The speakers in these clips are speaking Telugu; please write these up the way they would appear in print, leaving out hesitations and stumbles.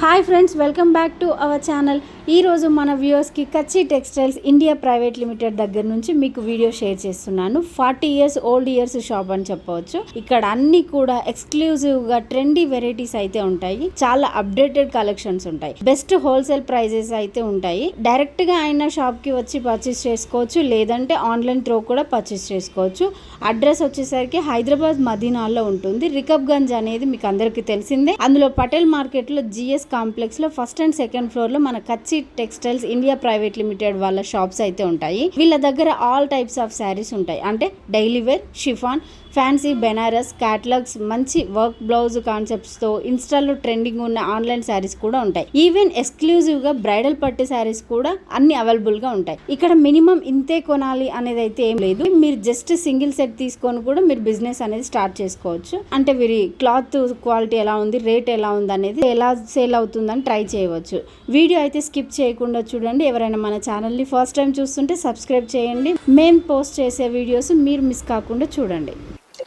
Hi friends, welcome back to our channel. ఈరోజు మన వ్యూవర్స్కి కచ్చి టెక్స్టైల్స్ ఇండియా ప్రైవేట్ లిమిటెడ్ దగ్గర నుంచి మీకు వీడియో షేర్ చేస్తున్నాను. 40 ఇయర్స్ ఓల్డ్ ఇయర్స్ షాప్ అని చెప్పవచ్చు. ఇక్కడ అన్ని కూడా ఎక్స్క్లూజివ్గా ట్రెండీ వెరైటీస్ అయితే ఉంటాయి. చాలా అప్డేటెడ్ కలెక్షన్స్ ఉంటాయి. బెస్ట్ హోల్సేల్ ప్రైజెస్ అయితే ఉంటాయి. డైరెక్ట్గా అయిన షాప్కి వచ్చి పర్చేస్ చేసుకోవచ్చు, లేదంటే ఆన్లైన్ త్రో కూడా పర్చేస్ చేసుకోవచ్చు. అడ్రస్ వచ్చేసరికి హైదరాబాద్ మదీనాలో ఉంటుంది. రికబ్గంజ్ అనేది మీకు అందరికీ తెలిసిందే. అందులో పటేల్ మార్కెట్లో జిఎస్ కాంప్లెక్స్ లో ఫస్ట్ అండ్ సెకండ్ ఫ్లోర్ లో మన కచ్చి టెక్స్టైల్స్ ఇండియా ప్రైవేట్ లిమిటెడ్ వాళ్ళ షాప్స్ అయితే ఉంటాయి. వీళ్ళ దగ్గర ఆల్ టైప్స్ ఆఫ్ శారీస్ ఉంటాయి. అంటే daily wear, chiffon, fancy, Banaras, catalogues, మంచి వర్క్ బ్లౌజ్ కాన్సెప్ట్స్ తో ఇన్స్టాలో ట్రెండింగ్ ఉన్న ఆన్లైన్ శారీస్ కూడా ఉంటాయి. ఈవెన్ ఎక్స్క్లూజివ్ గా బ్రైడల్ పట్టు శారీస్ కూడా అన్ని అవైలబుల్ గా ఉంటాయి. ఇక్కడ మినిమం ఇంతే కొనాలి అనేది అయితే ఏం లేదు. మీరు జస్ట్ సింగిల్ సెట్ తీసుకొని కూడా మీరు బిజినెస్ అనేది స్టార్ట్ చేసుకోవచ్చు. అంటే వీరి క్లాత్ క్వాలిటీ ఎలా ఉంది, రేట్ ఎలా ఉంది అనేది, ఎలా సేల్ అవుతుందని ట్రై చేయవచ్చు. వీడియో అయితే స్కిప్ చేయకుండా చూడండి. ఎవరైనా మన ఛానల్ని ఫస్ట్ టైం చూస్తుంటే సబ్స్క్రైబ్ చేయండి. మేము పోస్ట్ చేసే వీడియోస్ మీరు మిస్ కాకుండా చూడండి.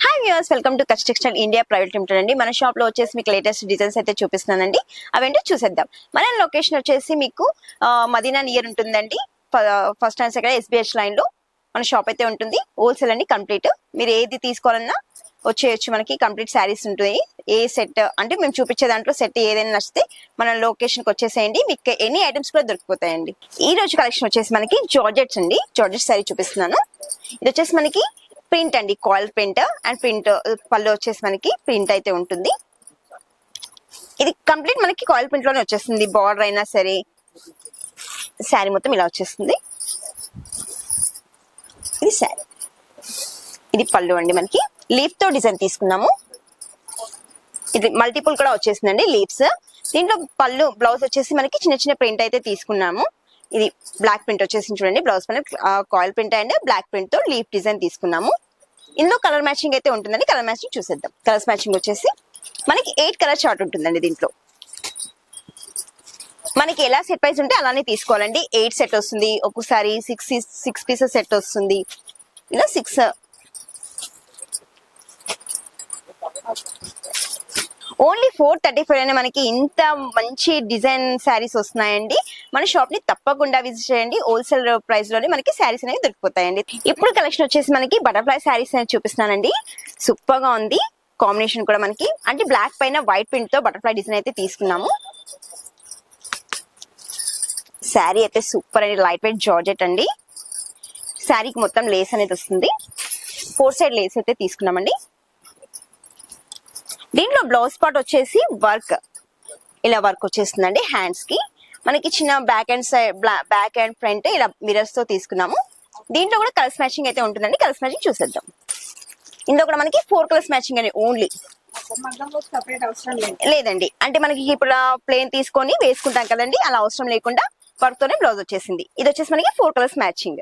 Hi viewers, welcome to Kutch textile India private limited అండి. మన షాప్ లో వచ్చేసి మీకు లేటెస్ట్ డిజైన్స్ అయితే చూపిస్తున్నానండి. అవేంటో చూసేద్దాం. మన లొకేషన్ వచ్చేసి మీకు మదీనా నియర్ ఉంటుందండి. First and second SBH line లో మన షాప్ అయితే ఉంటుంది. హోల్సేల్ అండి, కంప్లీట్. మీరు ఏది తీసుకోవాలన్నా వచ్చేయచ్చు. మనకి కంప్లీట్ శారీస్ ఉంటుంది. ఏ సెట్ అంటే మేము చూపించే దాంట్లో సెట్ ఏదైనా నచ్చితే మన లొకేషన్ కి వచ్చేసేయండి. మీకు ఎనీ ఐటమ్స్ కూడా దొరికిపోతాయండి. ఈ రోజు కలెక్షన్ వచ్చేసి మనకి జార్జెట్స్ అండి. జార్జెట్ శారీ చూపిస్తున్నాను. ఇది వచ్చేసి మనకి ప్రింట్ అండి, కాయిల్ ప్రింట్. అండ్ ప్రింట్ పళ్ళు వచ్చేసి మనకి ప్రింట్ అయితే ఉంటుంది. ఇది కంప్లీట్ మనకి కాయిల్ ప్రింట్ లోనే వచ్చేస్తుంది. బార్డర్ అయినా సరే శారీ మొత్తం ఇలా వచ్చేస్తుంది. ఇది శారీ, ఇది పళ్ళు అండి. మనకి లీఫ్ తో డిజైన్ తీసుకున్నాము. ఇది మల్టిపుల్ కూడా వచ్చేసిందండి లీవ్స్. దీంట్లో పళ్ళు బ్లౌజ్ వచ్చేసి మనకి చిన్న చిన్న ప్రింట్ అయితే తీసుకున్నాము. ఇది బ్లాక్ ప్రింట్ వచ్చేసి చూడండి. బ్లౌజ్ పైన coil print and block print తో లీఫ్ డిజైన్ తీసుకున్నాము. ఇందులో కలర్ మ్యాచింగ్ అయితే ఉంటుందండి. కలర్ మ్యాచింగ్ చూసేద్దాం. కలర్స్ మ్యాచింగ్ వచ్చేసి మనకి 8 కలర్ చార్ట్ ఉంటుందండి. దీంట్లో మనకి ఎలా సెట్ ప్రైస్ ఉంటే అలానే తీసుకోవాలండి. 8 సెట్ వస్తుంది, ఒక్కొక్కసారి 6 పీసెస్ సెట్ వస్తుంది. ఇలా 6 ఓన్లీ 435 అనే మనకి ఇంత మంచి డిజైన్ శారీస్ వస్తున్నాయండి. మన షాప్ ని తప్పకుండా విజిట్ చేయండి. హోల్సేల్ ప్రైస్ లోనే మనకి శారీస్ అనేవి దొరికిపోతాయండి. ఇప్పుడు కలెక్షన్ వచ్చేసి మనకి బటర్ఫ్లై శారీస్ అనేది చూపిస్తున్నానండి. సూపర్ గా ఉంది. కాంబినేషన్ కూడా మనకి అంటే బ్లాక్ పైన వైట్ ప్రింట్ తో బటర్ఫ్లై డిజైన్ అయితే తీసుకున్నాము. శారీ అయితే సూపర్ అండి. లైట్ వెయిట్ జార్జెట్ అండి. శారీకి మొత్తం లేస్ అనేది వస్తుంది. 4 సైడ్ లేస్ అయితే తీసుకున్నామండి. దీంట్లో బ్లౌజ్ పార్ట్ వచ్చేసి వర్క్, ఇలా వర్క్ వచ్చేస్తుందండి. హ్యాండ్స్ కి మనకి చిన్న బ్యాక్ అండ్ ఫ్రంట్ ఇలా మిరర్స్ తో తీసుకున్నాము. దీంట్లో కూడా కలర్స్ మ్యాచింగ్ అయితే ఉంటుందండి. కలర్స్ మ్యాచింగ్ చూసేద్దాం. ఇందులో కూడా మనకి 4 కలర్స్ మ్యాచింగ్ అని ఓన్లీ లేదండి. అంటే మనకి ఇప్పుడు ప్లేన్ తీసుకొని వేసుకుంటాం కదండి, అలా అవసరం లేకుండా వర్క్ తోనే బ్లౌజ్ వచ్చేసింది. ఇది వచ్చేసి మనకి 4 కలర్స్ మ్యాచింగ్.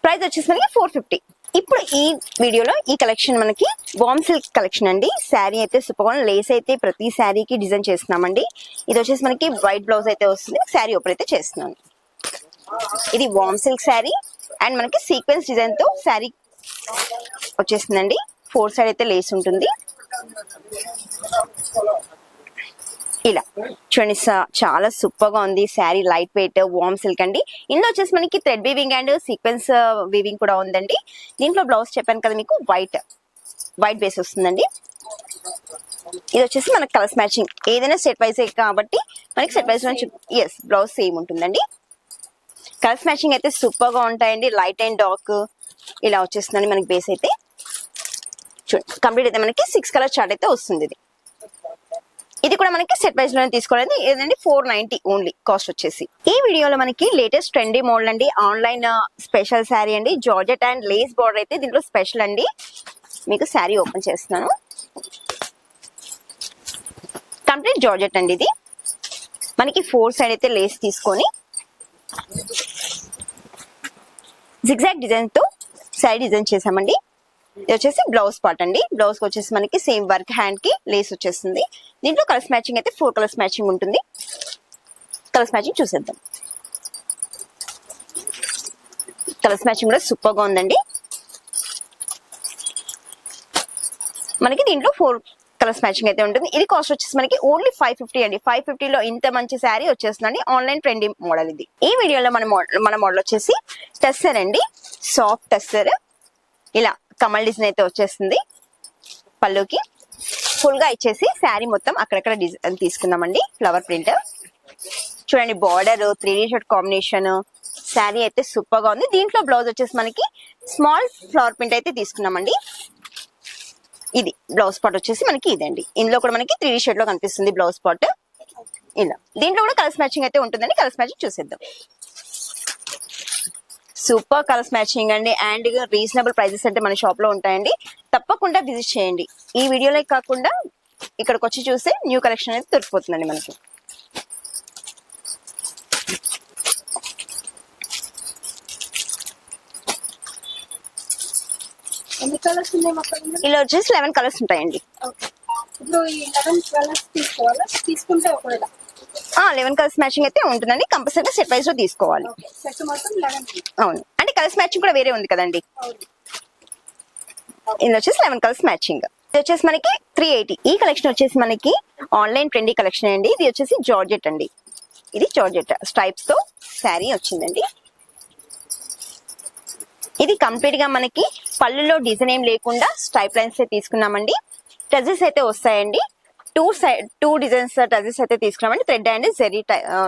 ప్రైస్ వచ్చేసి మనకి 450. ఇప్పుడు ఈ వీడియోలో ఈ కలెక్షన్ మనకి వామ్ సిల్క్ కలెక్షన్ అండి. శారీ అయితే సూపర్. లేస్ అయితే ప్రతి శారీకి డిజైన్ చేస్తున్నామండి. ఇది వచ్చేసి మనకి వైట్ బ్లౌజ్ అయితే వస్తుంది. శారీ ఓపెన్ అయితే చేస్తున్నాను. ఇది వామ్ సిల్క్ శారీ అండ్ మనకి సీక్వెన్స్ డిజైన్ తో శారీ వచ్చేస్తుందండి. 4 సైడ్ అయితే లేస్ ఉంటుంది. ఇలా చూడండి, చాలా సూపర్ గా ఉంది శారీ. లైట్ వెయిట్ వామ్ సిల్క్ అండి. ఇందులో వచ్చేసి మనకి thread weaving and sequence weaving కూడా ఉందండి. దీంట్లో బ్లౌజ్ చెప్పాను కదా మీకు, వైట్ బేస్ వస్తుందండి. ఇది వచ్చేసి మనకి కలర్స్ మ్యాచింగ్. ఏదైనా సెట్ వైజ్ కాబట్టి మనకి సెట్ వైజ్ బ్లౌజ్ సేమ్ ఉంటుందండి. కలర్స్ మ్యాచింగ్ అయితే సూపర్ గా ఉంటాయండి. లైట్ అండ్ డార్క్ ఇలా వచ్చేస్తుందండి మనకి బేస్ అయితే. చూడండి, కంప్లీట్ అయితే మనకి 6 కలర్ చార్ట్ అయితే వస్తుంది. ఇది కూడా మనకి సెట్ వైజ్ లోనే తీసుకోవాలి. ఏదండి 490 ఓన్లీ కాస్ట్ వచ్చేసి. ఈ వీడియోలో మనకి లేటెస్ట్ ట్రెండీ మోడల్ అండి. ఆన్లైన్ స్పెషల్ శారీ అండి. జార్జెట్ అండ్ లేస్ బార్డర్ అయితే దీంట్లో స్పెషల్ అండి. మీకు శారీ ఓపెన్ చేస్తున్నాను. కంప్లీట్ జార్జెట్ అండి. ఇది మనకి 4 సైడ్ అయితే లేస్ తీసుకొని జిగ్జాగ్ డిజైన్ తో శారీ డిజైన్ చేసామండి. ఇది వచ్చేసి బ్లౌజ్ పార్ట్ అండి. బ్లౌజ్ వచ్చేసి మనకి సేమ్ వర్క్, హ్యాండ్ కి లేస్ వచ్చేస్తుంది. దీంట్లో కలర్స్ మ్యాచింగ్ అయితే 4 కలర్స్ మ్యాచింగ్ ఉంటుంది. కలర్స్ మ్యాచింగ్ చూసేద్దాం. కలర్స్ మ్యాచింగ్ కూడా సూపర్ గా ఉందండి. మనకి దీంట్లో 4 కలర్స్ మ్యాచింగ్ అయితే ఉంటుంది. ఇది కాస్ట్ వచ్చేసి మనకి ఓన్లీ 550 అండి. 550 లో ఇంత మంచి శారీ వచ్చేస్తుందండి. ఆన్లైన్ ట్రెండింగ్ మోడల్ ఇది. ఈ వీడియోలో మన మోడల్ వచ్చేసి టెస్సర్ అండి, సాఫ్ట్ టెస్సర్. ఇలా కమల్ డిజైన్ అయితే వచ్చేస్తుంది. పళ్ళుకి ఫుల్ గా ఇచ్చేసి శారీ మొత్తం అక్కడక్కడ డిజైన్ తీసుకున్నామండి. ఫ్లవర్ ప్రింట్ చూడండి, border 3D shirt combination. Sari అయితే సూపర్ గా ఉంది. దీంట్లో బ్లౌజ్ వచ్చేసి మనకి స్మాల్ ఫ్లవర్ ప్రింట్ అయితే తీసుకున్నామండి. ఇది బ్లౌజ్ పార్ట్ వచ్చేసి మనకి ఇదండి. ఇందులో కూడా మనకి 3D షర్ట్ లో కనిపిస్తుంది బ్లౌజ్ పార్ట్. ఇలా దీంట్లో కూడా కలర్స్ మ్యాచింగ్ అయితే ఉంటుందండి. కలర్స్ మ్యాచింగ్ చూసేద్దాం. సూపర్ కలర్స్ మ్యాచింగ్ అండి. అండ్ రీజనబుల్ ప్రైజెస్ అంటే మన షాప్ లో ఉంటాయండి. తప్పకుండా విజిట్ చేయండి. ఈ వీడియోలో కాకుండా ఇక్కడికి వచ్చి చూస్తే న్యూ కలెక్షన్ అయితే దొరికిపోతుందండి మనకి. ఎన్ని కలర్స్ ఉన్నాయి మొత్తం? ఇలా వచ్చేసి 11 కలర్స్ ఉంటాయండి. ఇప్పుడు ఈ 11 కలర్స్ తీసుకోవాలా? తీసుకుంటే ఒకవేళ 11 కలర్స్ మ్యాచింగ్ అయితే ఉంటుందండి. కంపల్సరీగా సెట్ వైజ్ లో తీసుకోవాలి. సెట్ మొత్తం 11. అవును, అంటే కలర్స్ మ్యాచింగ్ కూడా వేరే ఉంది కదండి. ఇందులో వచ్చేసి 11 కలర్స్ మ్యాచింగ్. ఇది వచ్చేసి మనకి 380. ఈ కలెక్షన్ వచ్చేసి మనకి ఆన్లైన్ ట్రెండీ కలెక్షన్ అండి. ఇది వచ్చేసి జార్జెట్ అండి. ఇది జార్జెట్ స్ట్రైప్స్ తో శారీ వచ్చిందండి. ఇది కంప్లీట్ గా మనకి పళ్ళులో డిజైన్ ఏం లేకుండా స్ట్రైప్ లైన్స్ తీసుకున్నామండి. టజెస్ అయితే వస్తాయండి. టూ డిజైన్స్ టజెస్ అయితే తీసుకున్నామండి. థ్రెడ్ అండ్ జెరీ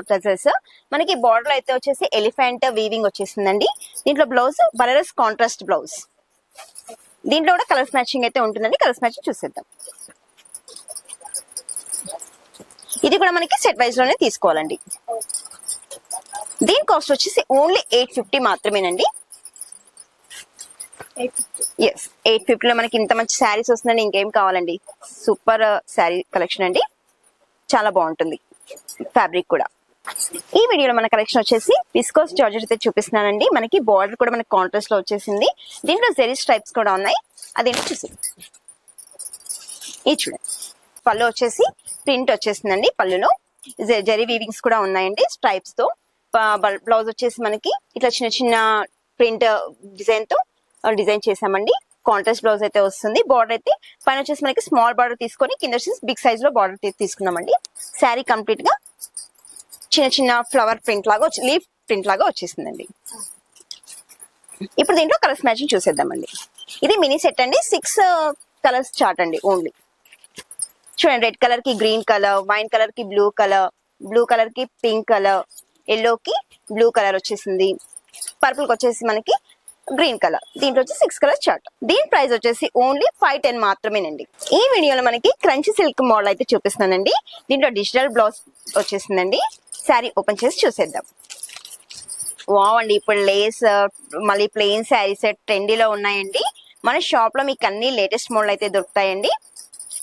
టజెస్. మనకి బార్డర్ అయితే వచ్చేసి ఎలిఫెంట్ వీవింగ్ వచ్చేసిందండి. దీంట్లో బ్లౌజ్ బనారస్ కాంట్రాస్ట్ బ్లౌజ్. దీంట్లో కూడా కలర్స్ మ్యాచింగ్ అయితే ఉంటుందండి. కలర్స్ మ్యాచింగ్ చూసేద్దాం. ఇది కూడా మనకి సెట్ వైజ్ లోనే తీసుకోవాలండి. దీని కాస్ట్ వచ్చేసి ఓన్లీ 850 మాత్రమేనండి. ఎస్, 850 లో మనకి ఇంత మంచి శారీస్ వస్తుందండి. ఇంకేం కావాలండి. సూపర్ శారీ కలెక్షన్ అండి. చాలా బాగుంటుంది ఫ్యాబ్రిక్ కూడా. ఈ వీడియోలో మన కలెక్షన్ వచ్చేసి విస్కోస్ జార్జెట్ అయితే చూపిస్తున్నానండి. మనకి బార్డర్ కూడా మనకి కాంట్రాస్ట్ లో వచ్చేసింది. దీంట్లో జెరీ స్ట్రైప్స్ కూడా ఉన్నాయి. అదేంటి చూసి ఇది చూడండి. పళ్ళు వచ్చేసి ప్రింట్ వచ్చేసిందండి. పళ్ళులో జెరీ వీవింగ్స్ కూడా ఉన్నాయండి స్ట్రైప్స్ తో. బ్లౌజ్ వచ్చేసి మనకి ఇట్లా చిన్న చిన్న ప్రింట్ డిజైన్ తో డిజైన్ చేసామండి. కాంట్రాస్ట్ బ్లౌజ్ అయితే వస్తుంది. బార్డర్ అయితే పైన వచ్చేసి మనకి స్మాల్ బార్డర్ తీసుకొని కింద వచ్చేసి బిగ్ సైజ్ లో బార్డర్ తీసుకున్నామండి. శారీ కంప్లీట్ గా చిన్న చిన్న ఫ్లవర్ ప్రింట్ లాగా లీఫ్ ప్రింట్ లాగా వచ్చేసిందండి. ఇప్పుడు దీంట్లో కలర్స్ మ్యాచింగ్ చూసేద్దామండి. ఇది మినీ సెట్ అండి. 6 కలర్స్ చార్ట్ అండి ఓన్లీ. చూడండి, రెడ్ కలర్ కి గ్రీన్ కలర్, వైన్ కలర్ కి బ్లూ కలర్, బ్లూ కలర్ కి పింక్ కలర్, ఎల్లో కి బ్లూ కలర్ వచ్చేసింది. పర్పుల్ కి వచ్చేసి మనకి గ్రీన్ కలర్. దీంట్లో వచ్చి 6 కలర్ చార్ట్. దీని ప్రైస్ వచ్చేసి ఓన్లీ 510 మాత్రమేనండి. ఈ వీడియోలో మనకి క్రంచీ సిల్క్ మోడల్ అయితే చూపిస్తున్నానండి. దీంట్లో డిజిటల్ బ్లౌజ్ వచ్చేసిందండి. శారీ ఓపెన్ చేసి చూసేద్దాం. వావ్ అండి, ఇప్పుడు లేస్ మళ్ళీ ప్లెయిన్ శారీస్ ట్రెండీలో ఉన్నాయండి. మన షాప్ లో మీకు అన్ని లేటెస్ట్ మోడల్ అయితే దొరుకుతాయండి.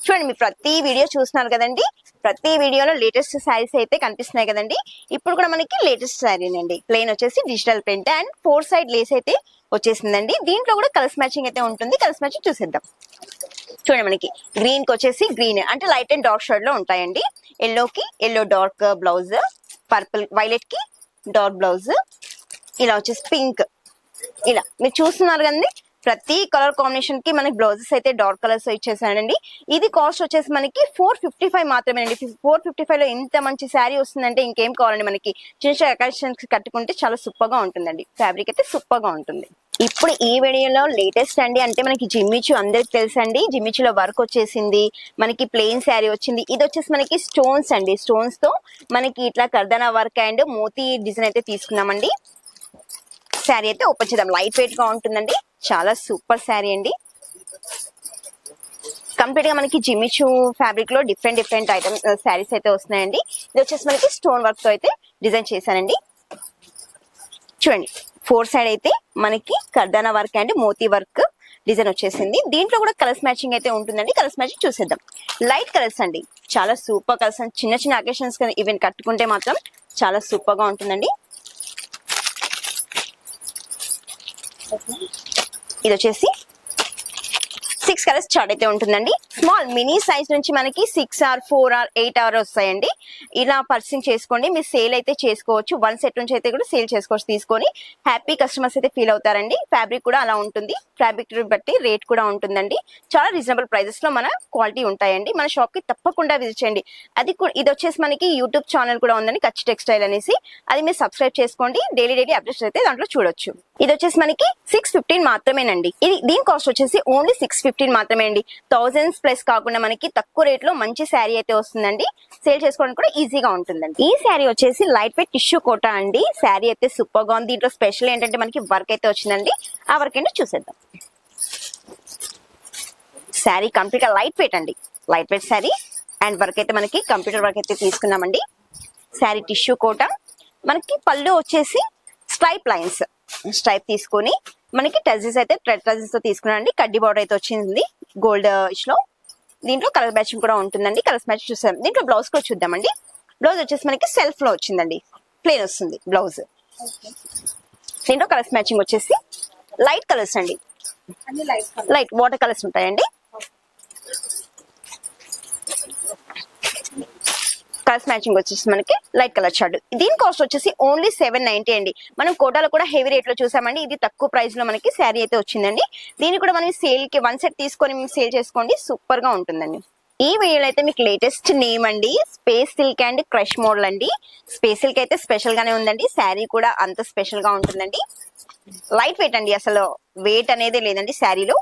చూడండి, మీరు ప్రతి వీడియో చూస్తున్నారు కదండి. ప్రతి వీడియోలో లేటెస్ట్ శారీస్ అయితే కనిపిస్తున్నాయి కదండి. ఇప్పుడు కూడా మనకి లేటెస్ట్ శారీనండి. ప్లెయిన్ వచ్చేసి digital print and 4 side lace అయితే వచ్చేసిందండి. దీంట్లో కూడా కలర్స్ మ్యాచింగ్ అయితే ఉంటుంది. కలర్స్ మ్యాచింగ్ చూసేద్దాం. చూడండి, మనకి గ్రీన్ కి వచ్చేసి గ్రీన్ అంటే లైట్ అండ్ డార్క్ షేడ్ లో ఉంటాయండి. ఎల్లో కి yellow dark blouse, purple violet కి డార్క్ బ్లౌజ్, ఇలా వచ్చేసి పింక్. ఇలా మీరు చూస్తున్నారు కదండి. ప్రతి కలర్ కాంబినేషన్ కి మనకి బ్లౌజెస్ అయితే డార్క్ కలర్స్ ఇచ్చేసానండి. ఇది కాస్ట్ వచ్చేసి మనకి 455 మాత్రమేనండి. 455 లో ఇంత మంచి శారీ వస్తుందంటే ఇంకేం కావాలండి. మనకి చిన్న చిన్న అకేషన్స్ కట్టుకుంటే చాలా సూపర్ గా ఉంటుందండి. ఫ్యాబ్రిక్ అయితే సూపర్ గా ఉంటుంది. ఇప్పుడు ఈ వీడియోలో లేటెస్ట్ అండి అంటే మనకి జిమ్మిచు అందరికి తెలుసండి. జిమ్మిచులో వర్క్ వచ్చేసింది. మనకి ప్లెయిన్ శారీ వచ్చింది. ఇది వచ్చేసి మనకి స్టోన్స్ అండి. స్టోన్స్ తో మనకి ఇట్లా కర్దనా వర్క్ అండ్ మోతీ డిజైన్ అయితే తీసుకున్నామండి. శారీ అయితే ఓపెన్ చేద్దాం. లైట్ వెయిట్ గా ఉంటుందండి. చాలా సూపర్ శారీ అండి. కంప్లీట్ గా మనకి జిమ్మిచు ఫ్యాబ్రిక్ లో డిఫరెంట్ ఐటమ్ శారీస్ అయితే వస్తున్నాయండి. ఇది వచ్చేసి మనకి స్టోన్ వర్క్ తో అయితే డిజైన్ చేశానండి. చూడండి, 4 సైడ్ అయితే మనకి kardana work and moti work design వచ్చేసింది. దీంట్లో కూడా కలర్స్ మ్యాచింగ్ అయితే ఉంటుందండి. కలర్స్ మ్యాచింగ్ చూసేద్దాం. లైట్ కలర్స్ అండి. చాలా సూపర్ కలర్స్. చిన్న చిన్న అకేషన్స్ ఈవెన్ కట్టుకుంటే మాత్రం చాలా సూపర్ గా ఉంటుందండి. ఇది వచ్చేసి 6 కలర్స్ చార్ట్ అయితే ఉంటుందండి. స్మాల్ మినీ సైజ్ నుంచి మనకి 6 ఆర్ 4 ఆర్ 8 ఆర్ వస్తాయండి. ఇలా పర్చింగ్ చేసుకోండి, మీరు సేల్ అయితే చేసుకోవచ్చు. 1 సెట్ నుంచి అయితే కూడా సేల్ చేసుకోవచ్చు. తీసుకొని హ్యాపీ కస్టమర్స్ అయితే ఫీల్ అవుతారండి. ఫ్యాబ్రిక్ కూడా అలా ఉంటుంది, ఫ్యాబ్రిక్ బట్టి రేట్ కూడా ఉంటుందండి. చాలా రీజనబుల్ ప్రైజెస్ లో మన క్వాలిటీ ఉంటాయండి. మన షాప్ కి తప్పకుండా విజిట్ చేయండి. ఇది వచ్చేసి మనకి యూట్యూబ్ ఛానల్ కూడా ఉందండి, కచ్ టెక్స్టైల్ అనేసి. అది మీరు సబ్స్క్రైబ్ చేసుకోండి, డైలీ అప్డేట్స్ అయితే దాంట్లో చూడొచ్చు. ఇది వచ్చేసి మనకి 615 మాత్రమేనండి. దీని కాస్ట్ వచ్చేసి ఓన్లీ 615 మాత్రమే అండి. థౌసండ్స్ ప్లస్ కాకుండా మనకి తక్కువ రేట్ లో మంచి శారీ అయితే వస్తుందండి. సేల్ చేసుకోవడానికి కూడా ఈజీగా ఉంటుందండి. ఈ శారీ వచ్చేసి లైట్ వెయిట్ టిష్యూ కోటా అండి. శారీ అయితే సూపర్ గా ఉంది. దీంట్లో స్పెషల్ ఏంటంటే మనకి వర్క్ అయితే వచ్చిందండి. ఆ వర్క్ ఏంటో చూసేద్దాం. శారీ కంప్లీట్ గా లైట్ వెయిట్ అండి, light weight saree. And work అయితే మనకి కంప్యూటర్ వర్క్ అయితే తీసుకున్నామండి. Saree tissue Kota. మనకి పళ్ళు వచ్చేసి స్ట్రైప్ లైన్స్, స్ట్రైప్ తీసుకొని మనకి టజెస్ అయితే థ్రెడ్ టజెస్ తో తీసుకున్నాండి. కడ్డీ బార్డర్ అయితే వచ్చింది గోల్డ్ లో. దీంట్లో కలర్ మ్యాచింగ్ కూడా ఉంటుందండి. కలర్ మ్యాచింగ్ చూసాం. దీంట్లో బ్లౌజ్ కూడా చూద్దామండి. బ్లౌజ్ వచ్చేసి మనకి సెల్ఫ్ లో వచ్చిందండి, ప్లేన్ వస్తుంది బ్లౌజ్. దీంట్లో కలర్స్ మ్యాచింగ్ వచ్చేసి లైట్ కలర్స్ అండి, లైట్ వాటర్ కలర్స్ ఉంటాయండి. కలర్స్ మ్యాచింగ్ వచ్చేసి మనకి లైట్ కలర్ షార్ట్. దీని కాస్ట్ వచ్చేసి ఓన్లీ 790 అండి. మనం కోటాలో కూడా హెవీ రేట్ లో చూసామండి. ఇది తక్కువ ప్రైస్ లో మనకి శారీ అయితే వచ్చిందండి. దీన్ని కూడా మనం సేల్ కి 1 సెట్ తీసుకొని సేల్ చేసుకోండి, సూపర్ గా ఉంటుందండి. ఈ వీడియోలో అయితే మీకు లేటెస్ట్ నేమ్ అండి, space silk and crush model అండి. స్పేస్ సిల్క్ అయితే స్పెషల్ గానే ఉందండి. శారీ కూడా అంత స్పెషల్ గా ఉంటుందండి. లైట్ వెయిట్ అండి, అసలు వెయిట్ అనేది లేదండి. శారీలో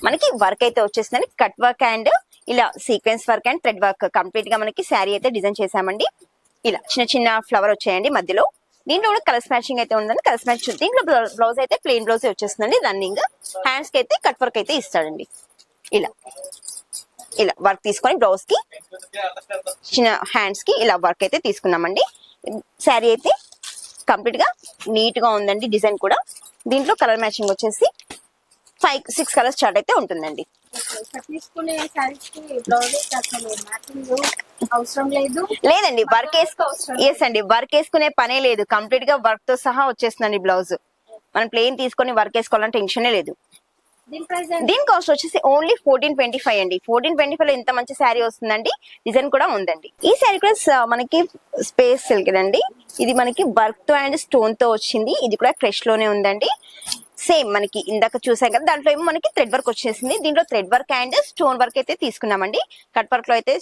మనకి వర్క్ అయితే వచ్చేసిందండి. కట్ వర్క్ అండ్ ఇలా sequence work and thread work complete గా మనకి శారీ అయితే డిజైన్ చేసామండి. ఇలా చిన్న చిన్న ఫ్లవర్ వచ్చాయండి మధ్యలో. దీంట్లో కూడా కలర్స్ మ్యాచింగ్ అయితే ఉందండి. Colours matching. దీంట్లో బ్లౌజ్ అయితే ప్లెయిన్ బ్లౌజ్ వచ్చేస్తుందండి. రన్నింగ్ హ్యాండ్స్ కి అయితే కట్ వర్క్ అయితే ఇస్తాడండి. ఇలా ఇలా వర్క్ తీసుకొని బ్లౌజ్ కి చిన్న హ్యాండ్స్ కి ఇలా వర్క్ అయితే తీసుకున్నామండి. శారీ అయితే కంప్లీట్ గా నీట్ గా ఉందండి. డిజైన్ కూడా దీంట్లో కలర్ మ్యాచింగ్ వచ్చేసి 5-6 కలర్స్ చార్ట్ అయితే ఉంటుందండి. లేదండి, వర్క్ ఎస్ అండి, వర్క్ వేసుకునే పనే లేదు. కంప్లీట్ గా వర్క్ తో సహా వచ్చేస్తుందండి బ్లౌజ్. మనం ప్లెయిన్ తీసుకొని వర్క్ వేసుకోవాలంటే టెన్షనే లేదు. దీని కాస్ట్ వచ్చేసి ఓన్లీ 1425 అండి. 1425 లో ఇంత మంచి శారీ వస్తుందండి. డిజైన్ కూడా ఉందండి. ఈ శారీ కూడా మనకి స్పేస్ సిల్క్ అండి. ఇది మనకి వర్క్ తో అండ్ స్టోన్ తో వచ్చింది. ఇది కూడా క్రష్ లోనే ఉందండి. సేమ్ మనకి ఇందాక చూసాం కదా, దాంట్లో ఏమో మనకి థ్రెడ్ వర్క్ వచ్చేసింది. దీంట్లో thread work and stone work అయితే తీసుకున్నామండి. కట్ వర్క్ లో అయితే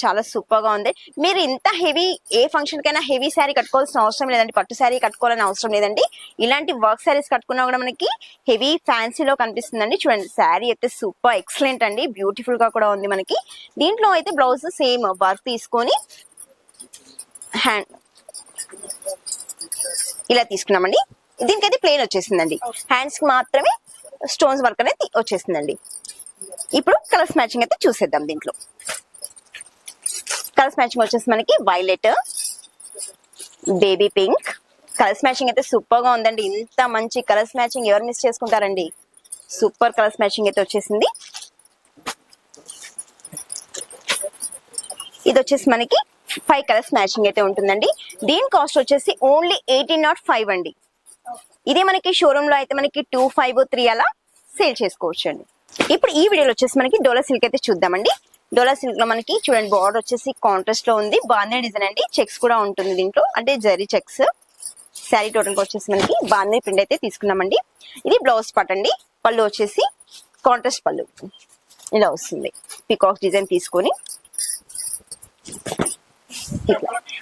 చాలా సూపర్ గా ఉంది. మీరు ఇంత హెవీ ఏ ఫంక్షన్ కైనా హెవీ శారీ కట్టుకోవాల్సిన అవసరం లేదండి. పట్టు శారీ కట్టుకోవాలని అవసరం లేదండి. ఇలాంటి వర్క్ శారీస్ కట్టుకున్నా కూడా మనకి హెవీ ఫ్యాన్సీలో కనిపిస్తుందండి. చూడండి, శారీ అయితే సూపర్ ఎక్సలెంట్ అండి. బ్యూటిఫుల్ గా కూడా ఉంది మనకి. దీంట్లో అయితే బ్లౌజ్ సేమ్ వర్క్ తీసుకొని హ్యాండ్ ఇలా తీసుకున్నామండి. దీనికైతే ప్లెయిన్ వచ్చేసిందండి. హ్యాండ్స్ కి మాత్రమే స్టోన్స్ వర్క్ అనేది వచ్చేసిందండి. ఇప్పుడు కలర్స్ మ్యాచింగ్ అయితే చూసేద్దాం. దీంట్లో కలర్స్ మ్యాచింగ్ వచ్చేసి మనకి violet, baby pink. Colours matching అయితే సూపర్ గా ఉందండి. ఇంత మంచి కలర్స్ మ్యాచింగ్ ఎవరు మిస్ చేసుకుంటారండి. సూపర్ కలర్స్ మ్యాచింగ్ అయితే వచ్చేసింది. ఇది వచ్చేసి మనకి 5 కలర్స్ మ్యాచింగ్ అయితే ఉంటుందండి. దీని కాస్ట్ వచ్చేసి ఓన్లీ 1805 అండి. ఇదే మనకి షోరూమ్ లో అయితే మనకి 253 అలా సేల్ చేసుకోవచ్చు అండి. ఇప్పుడు ఈ వీడియోలో వచ్చేసి మనకి డోలా సిల్క్ అయితే చూద్దామండి. డోలా సిల్క్ లో మనకి చూడండి, బార్డర్ వచ్చేసి కాంట్రాస్ట్ లో ఉంది. బాందే డిజైన్ అండి. చెక్స్ కూడా ఉంటుంది దీంట్లో, అంటే జరీ చెక్స్. శారీ టోటల్ గా వచ్చేసి మనకి బాందే ప్రింట్ అయితే తీసుకున్నామండి. ఇది బ్లౌజ్ పార్ట్ అండి. పళ్ళు వచ్చేసి కాంట్రాస్ట్ పళ్ళు ఇలా వస్తుంది. పీకాక్ డిజైన్ తీసుకొని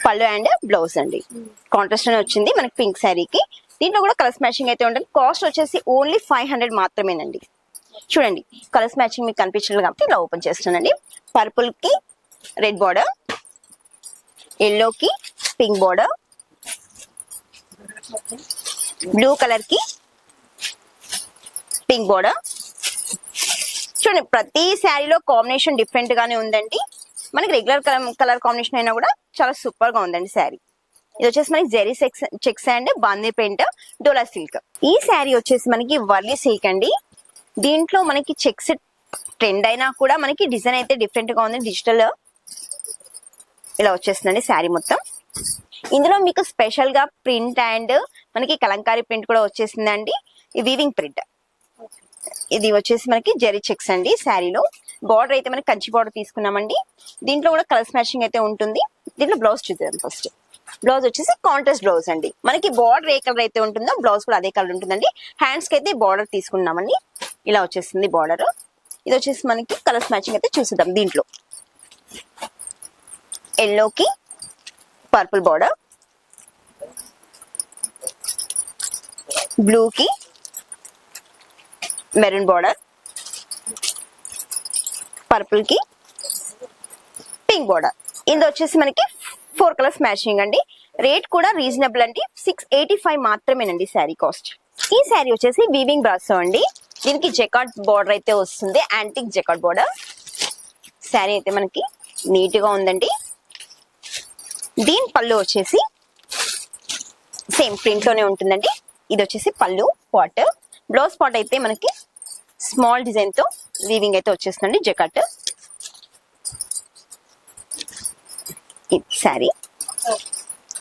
పళ్ళు అండ్ బ్లౌజ్ అండి. కాంట్రాస్ట్ అనే వచ్చింది మనకి పింక్ శారీకి. దీంట్లో కూడా కలర్స్ మ్యాచింగ్ అయితే ఉంటుంది. కాస్ట్ వచ్చేసి ఓన్లీ 500 మాత్రమేనండి. చూడండి, కలర్స్ మ్యాచింగ్ మీకు కనిపించలేదు కాబట్టి ఇలా ఓపెన్ చేస్తున్నానండి. పర్పుల్ కి రెడ్ బార్డర్, ఎల్లో కి పింక్ బార్డర్, బ్లూ కలర్ కి పింక్ బార్డర్. చూడండి, ప్రతి శారీలో కాంబినేషన్ డిఫరెంట్ గానే ఉందండి. మనకి రెగ్యులర్ కలర్ కాంబినేషన్ అయినా కూడా చాలా సూపర్ గా ఉందండి శారీ. ఇది వచ్చేసి మనకి జెరీ చెక్స్ అండ్ బాందే ప్రింట్ డోలా సిల్క్. ఈ శారీ వచ్చేసి మనకి వర్లీ సిల్క్ అండి. దీంట్లో మనకి చెక్స్ ట్రెండ్ అయినా కూడా మనకి డిజైన్ అయితే డిఫరెంట్ గా ఉంది. డిజిటల్ ఇలా వచ్చేస్తుందండి శారీ మొత్తం. ఇందులో మీకు స్పెషల్ గా ప్రింట్ అండ్ మనకి కలంకారీ ప్రింట్ కూడా వచ్చేసిందండి. ఈ వీవింగ్ ప్రింట్ ఇది వచ్చేసి మనకి జెరీ చెక్స్ అండి శారీలో. బార్డర్ అయితే మనకి కంచి బార్డర్ తీసుకున్నామండి. దీంట్లో కూడా కలర్స్ మ్యాచింగ్ అయితే ఉంటుంది. దీంట్లో బ్లౌజ్ చూద్దాం ఫస్ట్. బ్లౌజ్ వచ్చేసి కాంట్రాస్ట్ బ్లౌజ్ అండి. మనకి బార్డర్ ఏ కలర్ అయితే ఉంటుందో బ్లౌజ్ కూడా అదే కలర్ ఉంటుందండి. హ్యాండ్స్ కి అయితే బార్డర్ తీసుకున్నామండి. ఇలా వచ్చేస్తుంది బార్డర్. ఇది వచ్చేసి మనకి కలర్స్ మ్యాచింగ్ అయితే చూసిద్దాం. దీంట్లో ఎల్లోకి పర్పుల్ బార్డర్, బ్లూకి మెరూన్ బార్డర్, పర్పుల్ కి పింక్ బార్డర్. ఇది వచ్చేసి మనకి 4 కలర్స్ మ్యాచింగ్ అండి. రేట్ కూడా రీజనబుల్ అండి. 685 మాత్రమేనండి శారీ కాస్ట్. ఈ శారీ వచ్చేసి వీవింగ్ బ్రాసో అండి. దీనికి జెకార్డ్ బార్డర్ అయితే వస్తుంది, యాంటిక్ జెకార్డ్ బార్డర్. శారీ అయితే మనకి నీట్ గా ఉందండి. దీని పళ్ళు వచ్చేసి సేమ్ ప్రింట్ లోనే ఉంటుందండి. ఇది వచ్చేసి పళ్ళు పాట్. బ్లౌజ్ పాట్ అయితే మనకి స్మాల్ డిజైన్ తో వీవింగ్ అయితే వచ్చేస్తుందండి జెకార్డ్. శారీ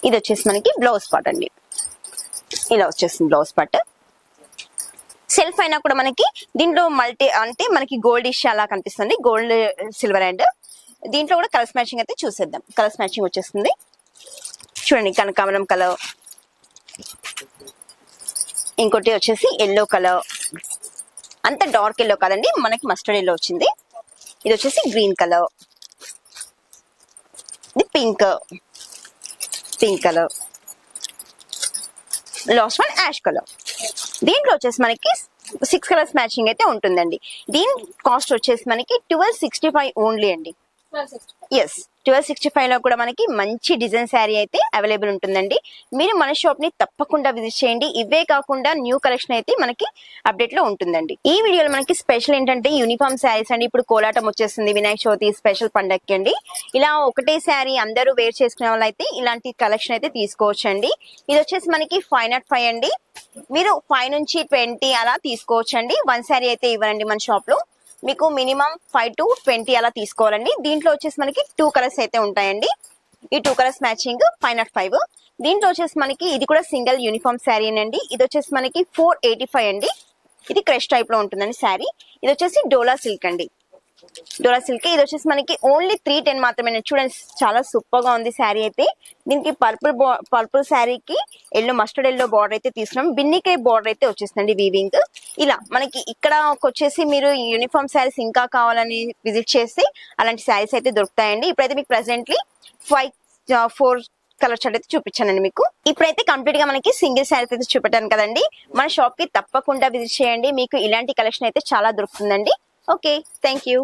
ఇది వచ్చేసి మనకి బ్లౌజ్ పార్ట్ అండి. ఇలా వచ్చేస్తుంది బ్లౌజ్ పార్ట్. సెల్ఫ్ అయినా కూడా మనకి దీంట్లో మల్టీ అంటే మనకి గోల్డిష్ అలా కనిపిస్తుంది, గోల్డ్ సిల్వర్ అండ్. దీంట్లో కూడా కలర్స్ మ్యాచింగ్ అయితే చూసేద్దాం. కలర్స్ మ్యాచింగ్ వచ్చేస్తుంది చూడండి. కనకాంబరం కలర్, ఇంకోటి వచ్చేసి ఎల్లో కలర్, అంత డార్క్ ఎల్లో కాదండి, మనకి మస్టర్డ్ ఎల్లో వచ్చింది. ఇది వచ్చేసి గ్రీన్ కలర్, ఇది pink colour, last one ash colour. దీంట్లో వచ్చేసి మనకి 6 కలర్స్ మ్యాచింగ్ అయితే ఉంటుందండి. దీని కాస్ట్ వచ్చేసి మనకి 1265 ఓన్లీ అండి. 1265 లో కూడా మనకి మంచి డిజైన్ శారీ అయితే అవైలబుల్ ఉంటుందండి. మీరు మన షాప్ ని తప్పకుండా విజిట్ చేయండి. ఇవే కాకుండా న్యూ కలెక్షన్ అయితే మనకి అప్డేట్ లో ఉంటుందండి. ఈ వీడియోలో మనకి స్పెషల్ ఏంటంటే యూనిఫామ్ శారీస్ అండి. ఇప్పుడు కోలాటం వచ్చేస్తుంది, వినాయక చవితి స్పెషల్ పండగకి అండి. ఇలా ఒకటే శారీ అందరూ వేర్ చేసుకునే వాళ్ళు అయితే ఇలాంటి కలెక్షన్ అయితే తీసుకోవచ్చు అండి. ఇది వచ్చేసి మనకి 505 అండి. మీరు 5 నుంచి 20 అలా తీసుకోవచ్చు అండి. 1 శారీ అయితే ఇవ్వరండి మన షాప్ లో. మీకు మినిమం 5 to 20 అలా తీసుకోవాలండి. దీంట్లో వచ్చేసి మనకి 2 కలర్స్ అయితే ఉంటాయండి. ఈ 2 కలర్స్ మ్యాచింగ్ 505. దీంట్లో వచ్చేసి మనకి ఇది కూడా సింగిల్ యూనిఫామ్ శారీ అండి. ఇది వచ్చేసి మనకి 485 అండి. ఇది క్రష్ టైప్ లో ఉంటుందండి శారీ. ఇది వచ్చేసి డోలా సిల్క్ అండి. డోలా సిల్క్. ఇది వచ్చేసి మనకి ఓన్లీ 310 మాత్రమే. చూడండి చాలా సూపర్ గా ఉంది శారీ అయితే. దీనికి పర్పుల్ శారీకి ఎల్లో మస్టర్డ్ ఎల్లో బార్డర్ అయితే తీసుకున్నాం. బిన్నికాయ బార్డర్ అయితే వచ్చేసిందండి వీవింగ్. ఇలా మనకి ఇక్కడ వచ్చేసి మీరు యూనిఫామ్ శారీస్ ఇంకా కావాలని విజిట్ చేసి అలాంటి శారీస్ అయితే దొరుకుతాయండి. ఇప్పుడైతే మీకు ప్రెసెంట్లీ 4 కలర్ చార్ట్ అయితే చూపించానండి మీకు. ఇప్పుడైతే కంప్లీట్ గా మనకి సింగిల్ శారీస్ అయితే చూపెట్టాను కదండి. మన షాప్ కి తప్పకుండా విజిట్ చేయండి. మీకు ఇలాంటి కలెక్షన్ అయితే చాలా దొరుకుతుందండి. Okay, thank you.